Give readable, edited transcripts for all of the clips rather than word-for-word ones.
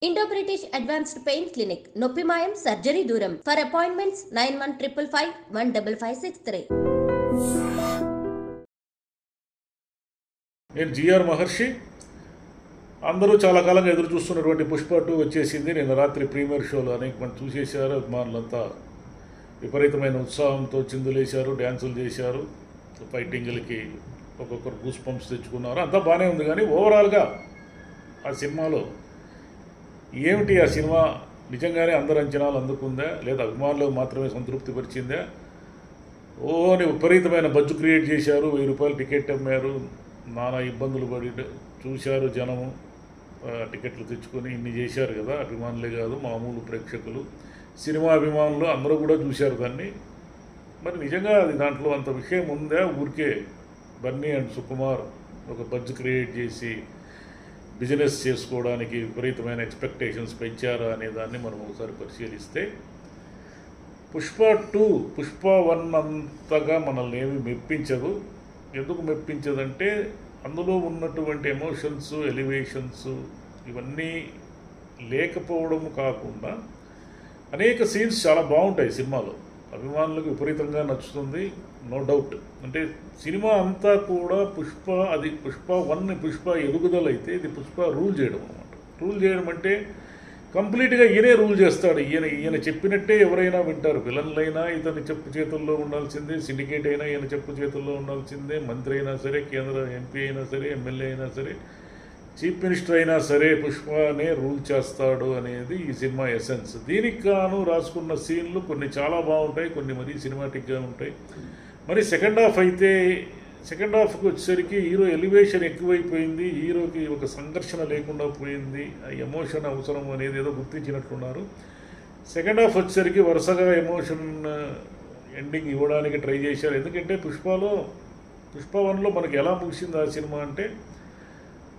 Indo British advanced pain clinic నొప్పి మాయం surgery దూరం ఫర్ అపాయింట్మెంట్స్ 9155515563. నేను జిఆర్ మహర్షి. అందరూ చాలా కాలంగా ఎదురు చూస్తున్నటువంటి పుష్ప 2 వచ్చేసింది. నిన్న రాత్రి ప్రీమియర్ షోలో అనేక మంది చూసేశారు. అభిమానులంతా విపరీతమైన ఉత్సాహంతో చిందులేశారు, డ్యాన్సులు చేశారు, ఫైటింగ్లకి ఒక్కొక్కరు గూస్ పంప్స్ తెచ్చుకున్నారు. అంతా బాగానే ఉంది. కానీ ఓవరాల్గా ఆ సినిమాలో ఏమిటి, ఆ సినిమా నిజంగానే అందరి అంచనాలు అందుకుందా లేదా అభిమానులకు మాత్రమే సంతృప్తి పరిచిందా? ఓని విపరీతమైన బజ్జు క్రియేట్ చేశారు. 1000 రూపాయలు టికెట్ అమ్మారు, నానా ఇబ్బందులు పడి చూశారు జనము. టికెట్లు తెచ్చుకొని ఇన్ని చేశారు కదా. అభిమానులే కాదు, మామూలు ప్రేక్షకులు, సినిమా అభిమానులు అందరూ కూడా చూశారు దాన్ని. మరి నిజంగా అది దాంట్లో అంత విషయం ఉందా? ఊరికే బన్నీ అండ్ సుకుమార్ ఒక బజ్జు క్రియేట్ చేసి బిజినెస్ చేసుకోవడానికి విపరీతమైన ఎక్స్పెక్టేషన్స్ పెంచారా అనే దాన్ని మనం ఒకసారి పరిశీలిస్తే, పుష్ప 2 పుష్ప 1 అంతగా మనల్ని ఏమి మెప్పించదు. ఎందుకు మెప్పించదంటే అందులో ఉన్నటువంటి ఎమోషన్స్, ఎలివేషన్స్ ఇవన్నీ లేకపోవడం కాకుండా అనేక సీన్స్ చాలా బాగుంటాయి సినిమాలో. అభిమానులకు విపరీతంగా నచ్చుతుంది, నో డౌట్. అంటే సినిమా అంతా కూడా పుష్ప 1 పుష్ప ఎదుగుదల అయితే, ఇది పుష్ప రూల్ చేయడం అనమాట. రూల్ చేయడం అంటే కంప్లీట్గా ఈయనే రూల్ చేస్తాడు. ఈయన చెప్పినట్టే ఎవరైనా వింటారు. విలన్లైనా ఇతని చెప్పు చేతుల్లో ఉండాల్సిందే, సిండికేట్ అయినా ఈయన చెప్పు చేతుల్లో ఉండాల్సిందే, మంత్రి అయినా సరే, కేంద్ర ఎంపీ అయినా సరే, ఎమ్మెల్యే అయినా సరే, చీఫ్ మినిస్టర్ అయినా సరే పుష్పనే రూల్ చేస్తాడు అనేది ఈ సినిమా ఎసెన్స్. దీనికి గాను రాసుకున్న సీన్లు కొన్ని చాలా బాగుంటాయి, కొన్ని మరీ సినిమాటిక్గా ఉంటాయి. మరి సెకండ్ హాఫ్కి వచ్చేసరికి హీరో ఎలివేషన్ ఎక్కువైపోయింది, హీరోకి ఒక సంఘర్షణ లేకుండా పోయింది. ఆ ఎమోషన్ అవసరం అనేది ఏదో గుర్తించినట్లున్నారు. సెకండ్ హాఫ్ వచ్చేసరికి వరుసగా ఎమోషన్ ఎండింగ్ ఇవ్వడానికి ట్రై చేశారు. ఎందుకంటే పుష్ప 1లో మనకి ఎలా ముగిసింది ఆ సినిమా అంటే,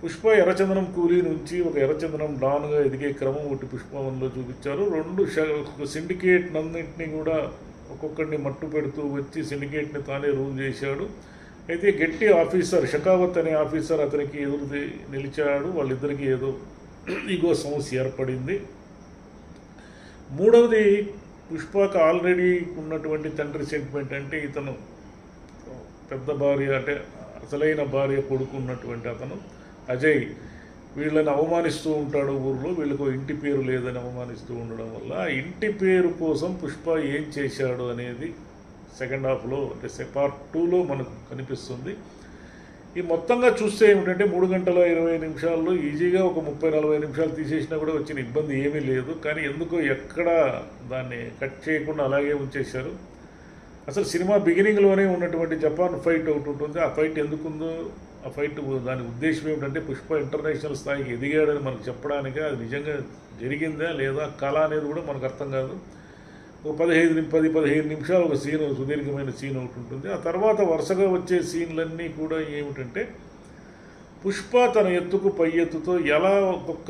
పుష్ప ఎర్రచందనం కూలీ నుంచి ఒక ఎర్రచందనం డాన్గా ఎదిగే క్రమం ఒకటి పుష్ప 1లో చూపించారు. 2 సిండికేట్ అన్నింటినీ కూడా ఒక్కొక్కడిని మట్టు పెడుతూ వచ్చి సిండికేట్ని తానే రూల్ చేశాడు. అయితే గట్టి ఆఫీసర్ షకావత్ అనే ఆఫీసర్ అతనికి ఎదురు నిలిచాడు. వాళ్ళిద్దరికీ ఏదో ఈగో సమస్య ఏర్పడింది. మూడవది, పుష్పకు ఆల్రెడీ ఉన్నటువంటి తండ్రి సెంటిమెంట్. అంటే ఇతను పెద్ద భార్య, అంటే అసలైన భార్య కొడుకు ఉన్నటువంటి అతను అజయ్ వీళ్ళని అవమానిస్తూ ఉంటాడు ఊర్లో. వీళ్ళకు ఇంటి పేరు లేదని అవమానిస్తూ ఉండడం వల్ల ఆ ఇంటి పేరు కోసం పుష్ప ఏం చేశాడు అనేది సెకండ్ హాఫ్లో, అంటే పార్ట్ 2లో మనకు కనిపిస్తుంది. ఈ మొత్తంగా చూస్తే ఏమిటంటే 3 గంటల 20 నిమిషాల్లో ఈజీగా ఒక 30-40 నిమిషాలు తీసేసినా కూడా వచ్చిన ఇబ్బంది ఏమీ లేదు. కానీ ఎందుకో ఎక్కడ దాన్ని కట్ చేయకుండా అలాగే ఉంచేశారు. అసలు సినిమా బిగినింగ్లోనే ఉన్నటువంటి జపాన్ ఫైట్ ఒకటి ఉంటుంది. ఆ ఫైట్ ఎందుకుందో, ఆ ఫైట్ దాని ఉద్దేశం ఏమిటంటే పుష్ప ఇంటర్నేషనల్ స్థాయికి ఎదిగాడని మనకు చెప్పడానికే. అది నిజంగా జరిగిందా లేదా కళ అనేది కూడా మనకు అర్థం కాదు. ఒక 10-15 నిమిషాలు ఒక సీన్, సుదీర్ఘమైన సీన్ ఒకటి ఉంటుంది. ఆ తర్వాత వరుసగా వచ్చే సీన్లన్నీ కూడా ఏమిటంటే పుష్ప తన ఎత్తుకు పై ఎత్తుతో ఎలా ఒక్కొక్క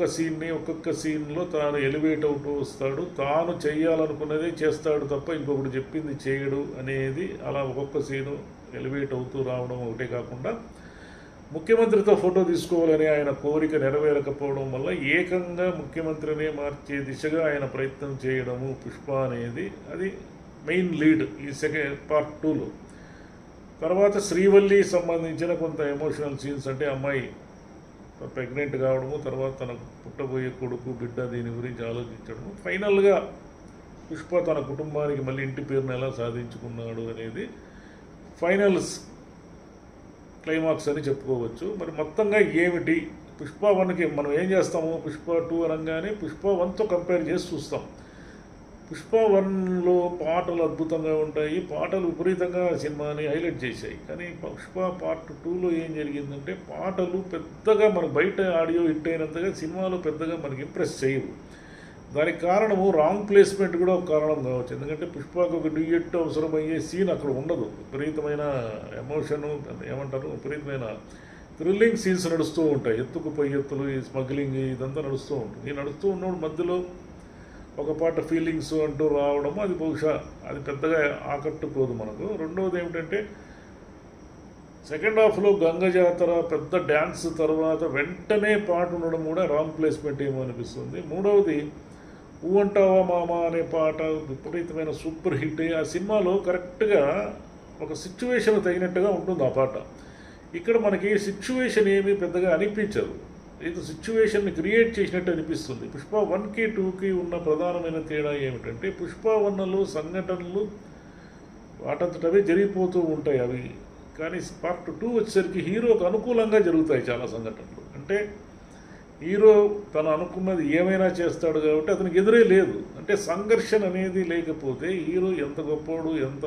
సీన్లో తాను ఎలివేట్ అవుతూ వస్తాడు. తాను చేయాలనుకున్నదే చేస్తాడు తప్ప ఇంకొకటి చెప్పింది చేయడు అనేది. అలా ఒక్కొక్క సీను ఎలివేట్ అవుతూ రావడం ఒకటే కాకుండా, ముఖ్యమంత్రితో ఫోటో తీసుకోవాలని ఆయన కోరిక నెరవేరకపోవడం వల్ల ఏకంగా ముఖ్యమంత్రినే మార్చే దిశగా ఆయన ప్రయత్నం చేయడము పుష్ప అనేది, అది మెయిన్ లీడ్ ఈ పార్ట్ 2లో. తర్వాత శ్రీవల్లి సంబంధించిన కొంత ఎమోషనల్ సీన్స్, అంటే అమ్మాయి ప్రెగ్నెంట్ కావడము, తర్వాత తనకు పుట్టబోయే కొడుకు బిడ్డ దీని గురించి ఆలోచించడము, ఫైనల్గా పుష్ప తన కుటుంబానికి మళ్ళీ ఇంటి పేరును ఎలా సాధించుకున్నాడు అనేది ఫైనల్ క్లైమాక్స్ అని చెప్పుకోవచ్చు. మరి మొత్తంగా ఏమిటి పుష్ప 1కి మనం ఏం చేస్తాము, పుష్ప 2 అనగానే పుష్ప 1తో కంపేర్ చేసి చూస్తాం. పుష్ప 1లో పాటలు అద్భుతంగా ఉంటాయి, పాటలు విపరీతంగా సినిమాని హైలైట్ చేశాయి. కానీ పుష్ప పార్ట్ 2లో ఏం జరిగిందంటే పాటలు పెద్దగా మనకు బయట ఆడియో హిట్ అయినంతగా సినిమాలో పెద్దగా మనకి ఇంప్రెస్ చేయవు. దానికి కారణము రాంగ్ ప్లేస్మెంట్ కూడా ఒక కారణం కావచ్చు. ఎందుకంటే పుష్పకు ఒక డ్యూయెట్ అవసరమయ్యే సీన్ అక్కడ ఉండదు. విపరీతమైన ఎమోషను, ఏమంటారు, విపరీతమైన థ్రిల్లింగ్ సీన్స్ నడుస్తూ ఉంటాయి. ఎత్తుకు పై ఎత్తులు, ఈ స్మగ్లింగ్ ఇదంతా నడుస్తూ ఉంటుంది. ఈ నడుస్తూ ఉన్నప్పుడు మధ్యలో ఒక పాట ఫీలింగ్స్ అంటూ రావడము, అది బహుశా అది పెద్దగా ఆకట్టుకోదు మనకు. రెండవది ఏమిటంటే సెకండ్ హాఫ్లో గంగ జాతర పెద్ద డ్యాన్స్ తర్వాత వెంటనే పాట ఉండడం కూడా రాంగ్ ప్లేస్మెంట్ ఏమో అనిపిస్తుంది. మూడవది ఊ అంటావా మామ అనే పాట విపరీతమైన సూపర్ హిట్. ఆ సినిమాలో కరెక్ట్గా ఒక సిచ్యువేషన్ తగినట్టుగా ఉంటుంది ఆ పాట. ఇక్కడ మనకి సిచ్యువేషన్ ఏమీ పెద్దగా అనిపించదు, ఇది సిచ్యువేషన్ని క్రియేట్ చేసినట్టు అనిపిస్తుంది. పుష్ప 1కి 2కి ఉన్న ప్రధానమైన తేడా ఏమిటంటే పుష్ప 1లో సంఘటనలు వాటంతటవే జరిగిపోతూ ఉంటాయి అవి, కానీ పార్ట్ 2 వచ్చేసరికి హీరోకు అనుకూలంగా జరుగుతాయి చాలా సంఘటనలు. అంటే హీరో తను అనుకున్నది ఏమైనా చేస్తాడు కాబట్టి అతనికి ఎదురే లేదు. అంటే సంఘర్షణ అనేది లేకపోతే హీరో ఎంత గొప్పవాడు ఎంత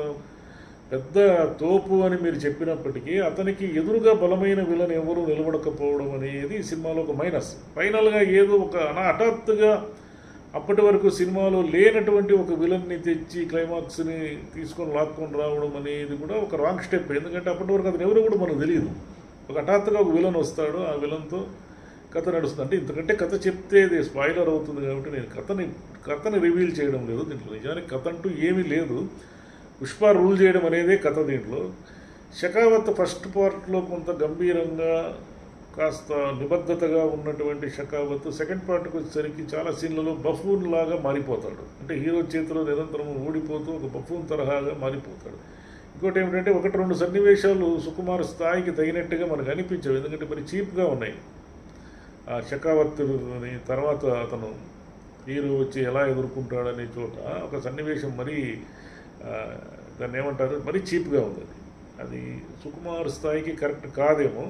పెద్ద తోపు అని మీరు చెప్పినప్పటికీ అతనికి ఎదురుగా బలమైన విలన్ ఎవరు నిలబడకపోవడం అనేది ఈ సినిమాలో ఒక మైనస్. ఫైనల్గా ఏదో ఒక హఠాత్తుగా అప్పటి వరకు సినిమాలో లేనటువంటి ఒక విలన్ని తెచ్చి క్లైమాక్స్ని తీసుకొని లాక్కొని రావడం అనేది కూడా ఒక రాంగ్ స్టెప్. ఎందుకంటే అప్పటి వరకు అతను ఎవరు కూడా మనకు తెలియదు. ఒక హఠాత్తుగా ఒక విలన్ వస్తాడు, ఆ విలన్తో కథ నడుస్తుంది. అంటే ఇంతకంటే కథ చెప్తే ఇది స్పాయిలర్ అవుతుంది కాబట్టి నేను కథని రివీల్ చేయడం లేదు దీంట్లో. నిజానికి కథ అంటూ ఏమీ లేదు, పుష్ప రూల్ చేయడం అనేదే కథ. దీంట్లో షకావత్ ఫస్ట్ పార్ట్లో కొంత గంభీరంగా కాస్త నిబద్ధతగా ఉన్నటువంటి షకావత్ సెకండ్ పార్ట్కి వచ్చేసరికి చాలా సీన్లలో బఫూన్ లాగా మారిపోతాడు. అంటే హీరో చేతిలో నిరంతరం ఓడిపోతూ ఒక బఫూన్ తరహాగా మారిపోతాడు. ఇంకోటి ఏమిటంటే 1-2 సన్నివేశాలు సుకుమార్ స్థాయికి తగినట్టుగా మనకు అనిపించవు, ఎందుకంటే మరి చీప్గా ఉన్నాయి. ఆ షకావత్ తర్వాత అతను హీరో వచ్చి ఎలా ఎదుర్కొంటాడనే చోట ఒక సన్నివేశం మరీ దాన్ని ఏమంటారు మరీ చీప్గా ఉంది. అది సుకుమార్ స్థాయికి కరెక్ట్ కాదేమో.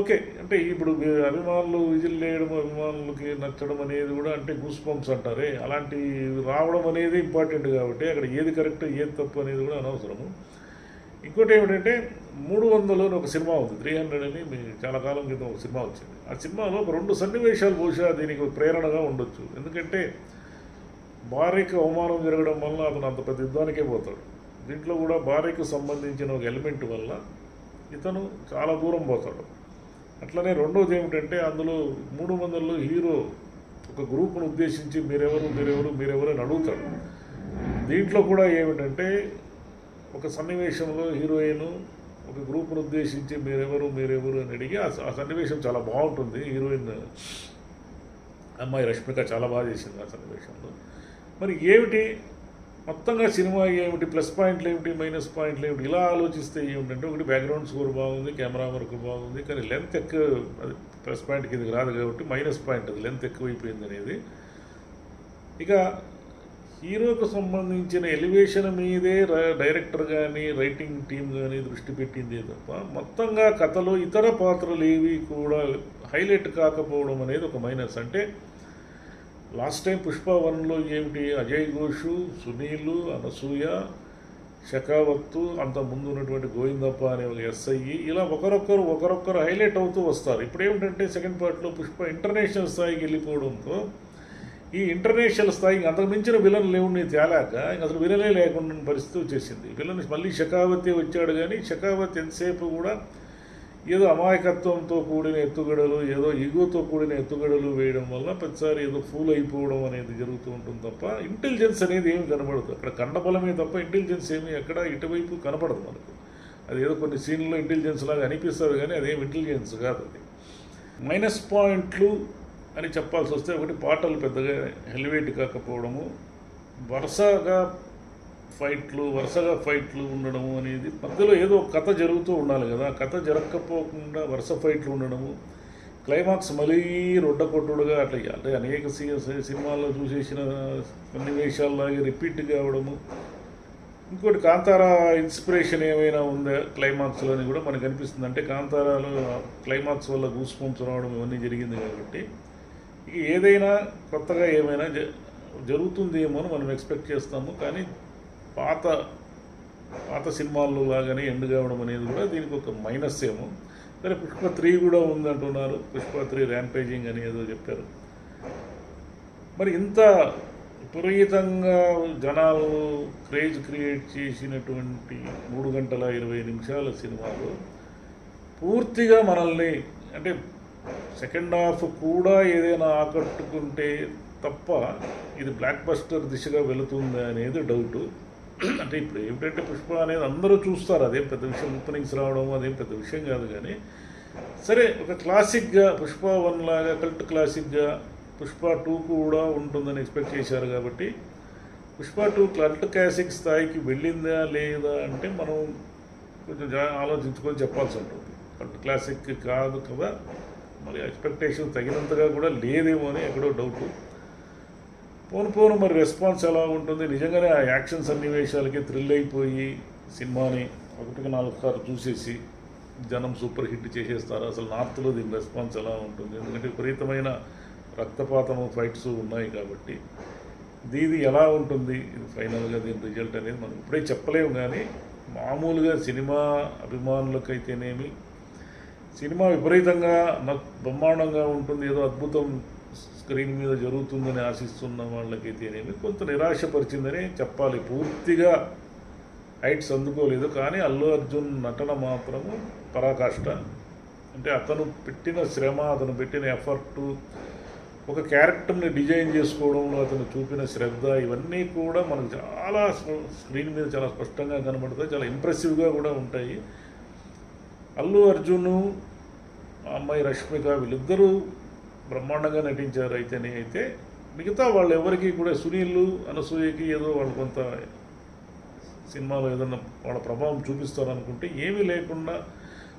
ఓకే, అంటే ఇప్పుడు అభిమానులు విజిల్ వేయడం అభిమానులకి నచ్చడం అనేది కూడా అంటే గూస్ బంప్స్ అంటారే, అలాంటి రావడం అనేది ఇంపార్టెంట్ కాబట్టి అక్కడ ఏది కరెక్ట్ ఏది తప్పు అనేది కూడా అనవసరము. ఇంకోటి ఏమిటంటే 300 అని ఒక సినిమా ఉంది, 300 అని చాలా కాలం క్రితం ఒక సినిమా వచ్చింది. ఆ సినిమాలో ఒక 2 సన్నివేశాలు బహుశా దీనికి ప్రేరణగా ఉండొచ్చు. ఎందుకంటే భార్యకి అవమానం జరగడం వల్ల అతను అంత పెద్ద యుద్ధానికే పోతాడు. దీంట్లో కూడా భార్యకు సంబంధించిన ఒక ఎలిమెంట్ వల్ల ఇతను చాలా దూరం పోతాడు. అట్లనే రెండోది ఏమిటంటే అందులో 300లో హీరో ఒక గ్రూప్ను ఉద్దేశించి మీరెవరు అని అడుగుతాడు. దీంట్లో కూడా ఏమిటంటే ఒక సన్నివేశంలో హీరోయిన్ ఒక గ్రూప్ను ఉద్దేశించి మీరెవరు అని అడిగి ఆ సన్నివేశం చాలా బాగుంటుంది. హీరోయిన్ అమ్మాయి రష్మిక చాలా బాగా చేసింది ఆ సన్నివేశంలో. మరి ఏమిటి మొత్తంగా సినిమా ఏమిటి, ప్లస్ పాయింట్లు ఏమిటి, మైనస్ పాయింట్లు ఏమిటి, ఇలా ఆలోచిస్తే ఏమిటంటే ఒకటి బ్యాక్గ్రౌండ్ స్కోర్ బాగుంది, కెమెరా వర్క్ బాగుంది, కానీ లెంత్ ఎక్కువ, అది ప్లస్ పాయింట్ కిందకి రాదు కాబట్టి మైనస్ పాయింట్, అది లెంత్ ఎక్కువైపోయింది అనేది. ఇక హీరోకు సంబంధించిన ఎలివేషన్ మీదే డైరెక్టర్ కానీ రైటింగ్ టీం కానీ దృష్టి పెట్టిందే తప్ప మొత్తంగా కథలో ఇతర పాత్రలు ఏవి కూడా హైలైట్ కాకపోవడం అనేది ఒక మైనస్. అంటే లాస్ట్ టైం పుష్ప 1లో ఏమిటి అజయ్ ఘోష్, సునీల్, అనసూయ, షకావత్తు, అంత ముందు ఉన్నటువంటి గోవిందప్ప అనే ఒక ఎస్ఐ, ఇలా ఒకరొక్కరు హైలైట్ అవుతూ వస్తారు. ఇప్పుడు ఏమిటంటే సెకండ్ పార్ట్లో పుష్ప ఇంటర్నేషనల్ స్థాయికి వెళ్ళిపోవడంతో ఈ ఇంటర్నేషనల్ స్థాయికి అంతకు మించిన విలన్ లేవుని తేలాక ఇంక అసలు విలనే లేకుండా పరిస్థితి వచ్చేసింది. విలన్ మళ్ళీ షకావతి వచ్చాడు, కానీ షకావతి ఎంతసేపు కూడా ఏదో అమాయకత్వంతో కూడిన ఎత్తుగడలు, ఏదో ఈగోతో కూడిన ఎత్తుగడలు వేయడం వల్ల ప్రతిసారి ఏదో ఫూల్ అయిపోవడం అనేది జరుగుతూ ఉంటుంది తప్ప ఇంటెలిజెన్స్ అనేది ఏమి కనబడదు. అక్కడ కండబలమే తప్ప ఇంటెలిజెన్స్ ఏమి ఎక్కడ ఇటువైపు కనపడదు మనకు. అది ఏదో కొన్ని సీన్లో ఇంటెలిజెన్స్ లాగా అనిపిస్తుంది, కానీ అదేం ఇంటెలిజెన్స్ కాదు. అది మైనస్ పాయింట్లు అని చెప్పాల్సి వస్తే ఒకటి పాటలు పెద్దగా హెలివేట్ కాకపోవడము, వరుసగా ఫైట్లు ఉండడము అనేది, మధ్యలో ఏదో కథ జరుగుతూ ఉండాలి కదా, కథ జరగకపోకుండా వరుస ఫైట్లు ఉండడము, క్లైమాక్స్ మళ్ళీ రొడ్డ కొట్టుడుగా అట్లా అంటే అనేక సినిమాల్లో చూసేసిన సన్నివేశాల్లాగే రిపీట్ కావడము. ఇంకోటి కాంతారా ఇన్స్పిరేషన్ ఏమైనా ఉందా క్లైమాక్స్లో అని కూడా మనకు అనిపిస్తుంది. అంటే కాంతారాలో క్లైమాక్స్ వల్ల గూస్ బంప్స్ రావడం ఇవన్నీ జరిగింది కాబట్టి ఇక ఏదైనా కొత్తగా ఏమైనా జరుగుతుందేమో అని మనం ఎక్స్పెక్ట్ చేస్తాము. కానీ పాత సినిమాల్లో లాగానే ఎండ్ కావడం అనేది కూడా దీనికి ఒక మైనస్ ఏమో. సరే, పుష్ప 3 కూడా ఉందంటున్నారు, పుష్ప 3 ర్యాంపేజింగ్ అని ఏదో చెప్పారు. మరి ఇంత విపరీతంగా జనాలు క్రేజ్ క్రియేట్ చేసినటువంటి 3 గంటల 20 నిమిషాల సినిమాలో పూర్తిగా మనల్ని అంటే సెకండ్ హాఫ్ కూడా ఏదైనా ఆకట్టుకుంటే తప్ప ఇది బ్లాక్ బస్టర్ దిశగా వెళుతుందా అనేది డౌటు. అంటే ఇప్పుడు ఏమిటంటే పుష్ప అనేది అందరూ చూస్తారు, అదేం పెద్ద విషయం, ఓపెనింగ్స్ రావడం అదేం పెద్ద విషయం కాదు. కానీ సరే ఒక క్లాసిక్గా పుష్ప 1 లాగా కల్ట్ క్లాసిక్గా పుష్ప 2 కూడా ఉంటుందని ఎక్స్పెక్ట్ చేశారు. కాబట్టి పుష్ప 2 కల్ట్ క్లాసిక్ స్థాయికి వెళ్ళిందా లేదా అంటే మనం కొంచెం ఆలోచించుకొని చెప్పాల్సి ఉంటుంది. కల్ట్ క్లాసిక్ కాదు కదా, మరి ఎక్స్పెక్టేషన్ తగినంతగా కూడా లేదేమో అని ఎక్కడో డౌట్. పోను మరి రెస్పాన్స్ ఎలా ఉంటుంది, నిజంగానే ఆ యాక్షన్ సన్నివేశాలకి థ్రిల్ అయిపోయి సినిమాని 1కి 4 సార్లు చూసేసి జనం సూపర్ హిట్ చేసేస్తారు. అసలు నార్త్లో దీని రెస్పాన్స్ ఎలా ఉంటుంది, ఎందుకంటే విపరీతమైన రక్తపాతము ఫైట్స్ ఉన్నాయి. కాబట్టి దీది ఎలా ఉంటుంది, ఇది ఫైనల్గా దీని రిజల్ట్ అనేది మనం ఇప్పుడే చెప్పలేము. కానీ మామూలుగా సినిమా అభిమానులకైతేనేమి సినిమా విపరీతంగా బ్రహ్మాండంగా ఉంటుంది, ఏదో అద్భుతం స్క్రీన్ మీద జరుగుతుందని ఆశిస్తున్న వాళ్ళకైతేనేమి కొంత నిరాశపరిచిందని చెప్పాలి. పూర్తిగా హైట్స్ అందుకోలేదు, కానీ అల్లు అర్జున్ నటన మాత్రము పరాకాష్ట. అంటే అతను పెట్టిన శ్రమ, అతను పెట్టిన ఎఫర్టు, ఒక క్యారెక్టర్ని డిజైన్ చేసుకోవడంలో అతను చూపిన శ్రద్ధ, ఇవన్నీ కూడా మనకు చాలా స్క్రీన్ మీద చాలా స్పష్టంగా కనబడతాయి, చాలా ఇంప్రెసివ్గా కూడా ఉంటాయి. అల్లు అర్జును, ఆ అమ్మాయి రష్మిక, వీళ్ళిద్దరూ బ్రహ్మాండంగా నటించారు. అయితే మిగతా వాళ్ళు ఎవరికి కూడా, సునీల్, అనసూయకి ఏదో వాళ్ళు కొంత సినిమాలో ఏదన్నా వాళ్ళ ప్రభావం చూపిస్తారనుకుంటే ఏమీ లేకుండా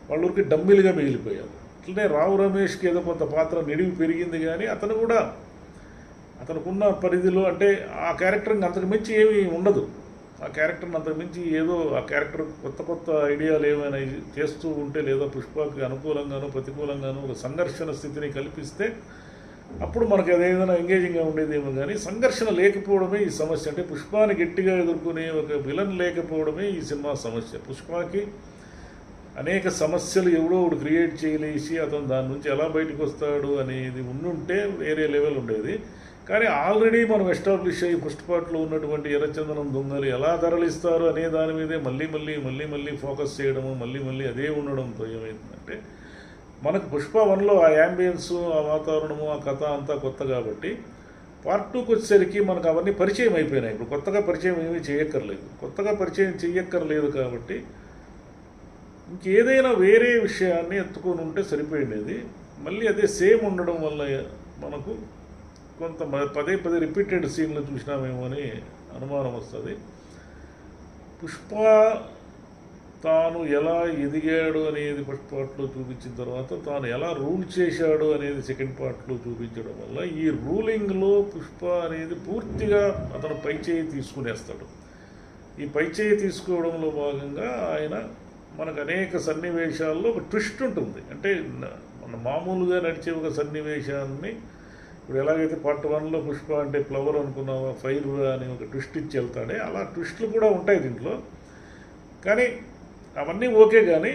వాళ్ళకి డమ్మీలుగా మిగిలిపోయారు. అట్లనే రావు రమేష్కి ఏదో కొంత పాత్ర నిడివి పెరిగింది, కానీ అతను కూడా అతనుకున్న పరిధిలో, అంటే ఆ క్యారెక్టర్ని అంతకు మించి ఏమీ ఉండదు. ఆ క్యారెక్టర్ని అంతకు మించి ఏదో ఆ క్యారెక్టర్ కొత్త ఐడియాలు ఏమైనా చేస్తూ ఉంటే, లేదా పుష్పకి అనుకూలంగానో ప్రతికూలంగానో ఒక సంఘర్షణ స్థితిని కల్పిస్తే అప్పుడు మనకు అదేదైనా ఎంగేజింగ్గా ఉండేదేమో. కానీ సంఘర్షణ లేకపోవడమే ఈ సమస్య. అంటే పుష్పాన్ని గట్టిగా ఎదుర్కొనే ఒక విలన్ లేకపోవడమే ఈ సినిమా సమస్య. పుష్పకి అనేక సమస్యలు ఎవడో ఒకడు క్రియేట్ చేయలేసి అతను దాని నుంచి ఎలా బయటకు వస్తాడు అనేది ఉండుంటే వేరే లెవెల్ ఉండేది. కానీ ఆల్రెడీ మనం ఎస్టాబ్లిష్ అయ్యి పుష్పలో ఉన్నటువంటి ఎర్రచందనం దొంగలు ఎలా తరలిస్తారు అనే దాని మీదే మళ్ళీ ఫోకస్ చేయడము, మళ్ళీ అదే ఉండడంతో ఏమైందంటే, మనకు పుష్ప 1లో ఆ యాంబియన్స్, ఆ వాతావరణము, ఆ కథ అంతా కొత్త. కాబట్టి పార్ట్ 2కి వచ్చేసరికి మనకు అవన్నీ పరిచయం అయిపోయినాయి. ఇప్పుడు కొత్తగా పరిచయం ఏమీ చేయక్కర్లేదు. కాబట్టి ఇంకేదైనా వేరే విషయాన్ని ఎత్తుకొని ఉంటే సరిపోయిండేది. మళ్ళీ అదే సేమ్ ఉండడం వల్ల మనకు కొంత పదే రిపీటెడ్ సీన్లు చూసినామేమో అని అనుమానం వస్తుంది. పుష్ప తాను ఎలా ఎదిగాడు అనేది ఫస్ట్ పార్ట్లో చూపించిన తర్వాత, తాను ఎలా రూల్ చేశాడు అనేది సెకండ్ పార్ట్లో చూపించడం వల్ల ఈ రూలింగ్లో పుష్ప అనేది పూర్తిగా అతను పైచేయి తీసుకునేస్తాడు. ఈ పైచేయి తీసుకోవడంలో భాగంగా ఆయన మనకు అనేక సన్నివేశాల్లో ఒక ట్విస్ట్ ఉంటుంది. అంటే మన మామూలుగా నడిచే ఒక సన్నివేశాన్ని ఇప్పుడు ఎలాగైతే పార్ట్ 1లో పుష్ప అంటే ఫ్లవర్ అనుకున్నావా, ఫైర్ అని ఒక ట్విస్ట్ ఇచ్చి వెళ్తాడే, అలా ట్విస్టులు కూడా ఉంటాయి దీంట్లో. కానీ అవన్నీ ఓకే. కానీ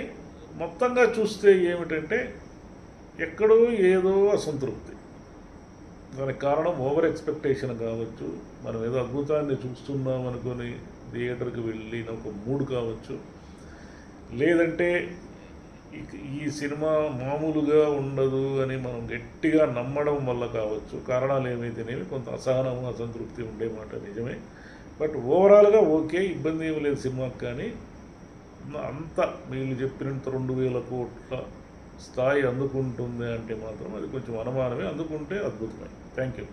మొత్తంగా చూస్తే ఏమిటంటే ఎక్కడో ఏదో అసంతృప్తి. దానికి కారణం ఓవర్ ఎక్స్పెక్టేషన్ కావచ్చు, మనం ఏదో అద్భుతాన్ని చూస్తున్నాం అనుకొని థియేటర్కి వెళ్ళిన ఒక మూడ్ కావచ్చు, లేదంటే ఈ సినిమా మామూలుగా ఉండదు అని మనం గట్టిగా నమ్మడం వల్ల కావచ్చు. కారణాలు ఏమైతేనేవి కొంత అసహనము, అసంతృప్తి ఉండే మాట నిజమే. బట్ ఓవరాల్గా ఓకే, ఇబ్బంది ఏమి లేదు సినిమాకి. కానీ అంత వీళ్ళు చెప్పినంత 2000 కోట్ల స్థాయి అందుకుంటుంది అంటే మాత్రం అది కొంచెం అనుమానమే. అందుకుంటే అద్భుతమే. Thank you.